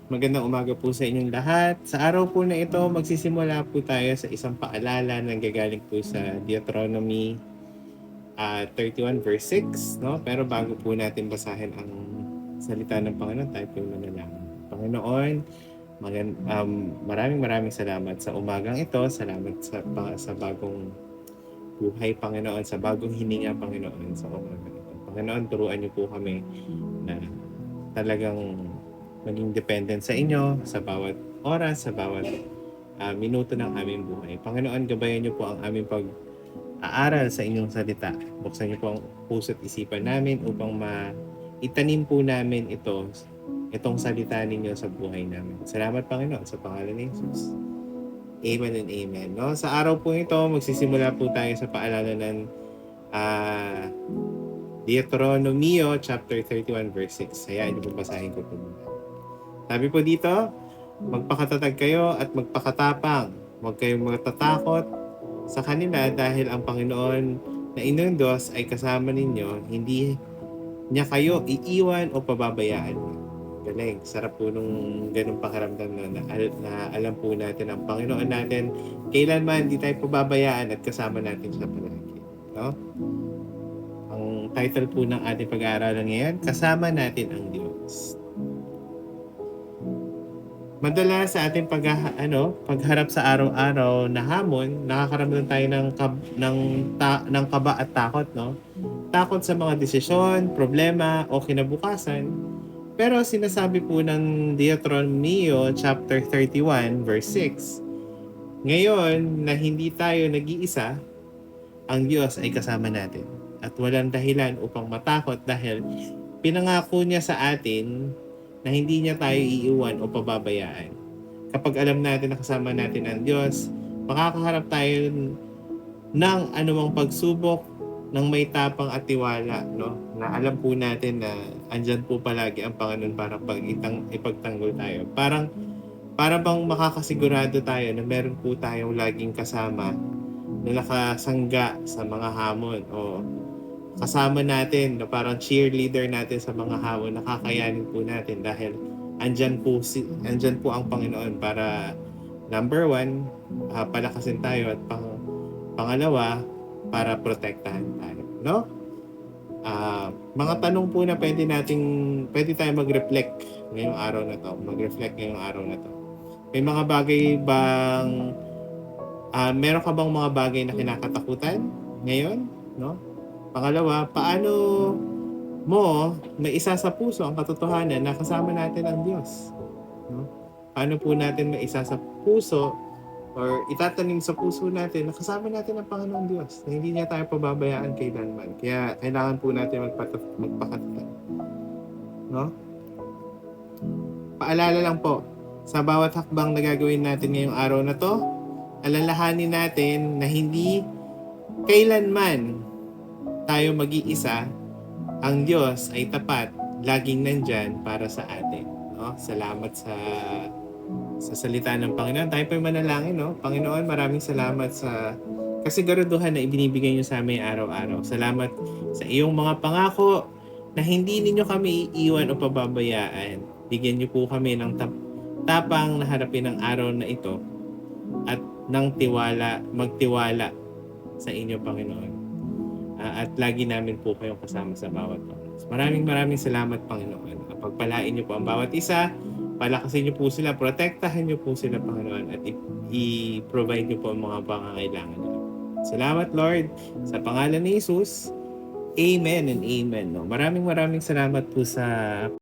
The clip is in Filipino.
Magandang umaga po sa inyong lahat. Sa araw po na ito, magsisimula po tayo sa isang paalala na gagaling po sa Deuteronomy 31 verse 6. No? Pero bago po natin basahin ang salita ng Panginoon, tayo po manalangin. Panginoon, maraming salamat sa umagang ito. Salamat sa bagong buhay, Panginoon, sa bagong hininga, Panginoon, sa umagang ito. Panginoon, turuan niyo po kami na talagang maging dependent sa inyo sa bawat oras, sa bawat minuto ng aming buhay. Panginoon, gabayan niyo po ang aming pag-aaral sa inyong salita. Buksan niyo po ang puso't isipan namin upang maitanim po namin itong salita ninyo sa buhay namin. Salamat, Panginoon, sa pangalan ni Jesus. Amen and amen. No? Sa araw po ito, magsisimula po tayo sa paalala ng Deuteronomio chapter 31 verse 6. Hayaan niyo po basahin ko po muna. Sabi po dito, magpakatatag kayo at magpakatapang. Huwag kayong matatakot sa kanila dahil ang Panginoon na inyong Diyos ay kasama ninyo. Hindi niya kayo iiwan o pababayaan. Galing. Sarap po nung ganung pakiramdam na alam po natin ang Panginoon natin. Kailanman hindi tayo pababayaan at kasama natin siya palagi. No? Ang title po ng ating pag-aaralan ngayon, Kasama Natin ang Diyos. Madalas sa ating pagharap sa araw-araw na hamon, nakakaramdam tayo ng kaba at takot, no? Takot sa mga desisyon, problema o kinabukasan. Pero sinasabi po ng Deuteronomio chapter 31 verse 6, ngayon na hindi tayo nag-iisa, ang Diyos ay kasama natin at walang dahilan upang matakot dahil pinangako niya sa atin na hindi niya tayo iiwan o pababayaan. Kapag alam natin na kasama natin ang Diyos, makakaharap tayo ng anumang pagsubok ng may tapang at tiwala, no? Na alam po natin na andyan po palagi ang Panginoon para ipagtanggol tayo. Para bang makakasigurado tayo na meron po tayong laging kasama na nakasangga sa mga hamon o kasama natin na parang cheerleader natin sa mga hamon, nakakayanin po natin dahil andyan po ang Panginoon para number one, palakasin tayo at pangalawa, para protektahan tayo, no? Mga tanong po na pwede tayo mag-reflect ngayong araw na to. May mga bagay bang meron ka bang mga bagay na kinakatakutan ngayon, no? Pangalawa, paano mo maisa sa puso ang katotohanan na kasama natin ang Diyos? No? Paano po natin maisa sa puso or itatanim sa puso natin na kasama natin ang Panginoon Diyos, na hindi niya tayo pababayaan kailanman. Kaya kailangan po natin magpakatatag. No? Paalala lang po, sa bawat hakbang na gagawin natin ngayong araw na to, alalahanin natin na hindi kailanman tayo mag-iisa, ang Diyos ay tapat, laging nandyan para sa atin. No? Salamat sa salita ng Panginoon. Tayo po'y manalangin, no? Panginoon, maraming salamat sa kasiguraduhan na ibinibigay niyo sa amin araw-araw. Salamat sa iyong mga pangako na hindi ninyo kami iiwan o pababayaan. Bigyan niyo po kami ng tapang na harapin ang araw na ito at ng magtiwala sa inyo, Panginoon. At lagi namin po kayong kasama sa bawat oras. Maraming salamat, Panginoon. Pagpalain niyo po ang bawat isa, palakasin niyo po sila, protektahan niyo po sila, Panginoon, at i-provide niyo po ang mga pangangailangan nila. Salamat, Lord, sa pangalan ni Jesus. Amen and amen. No? Maraming salamat po sa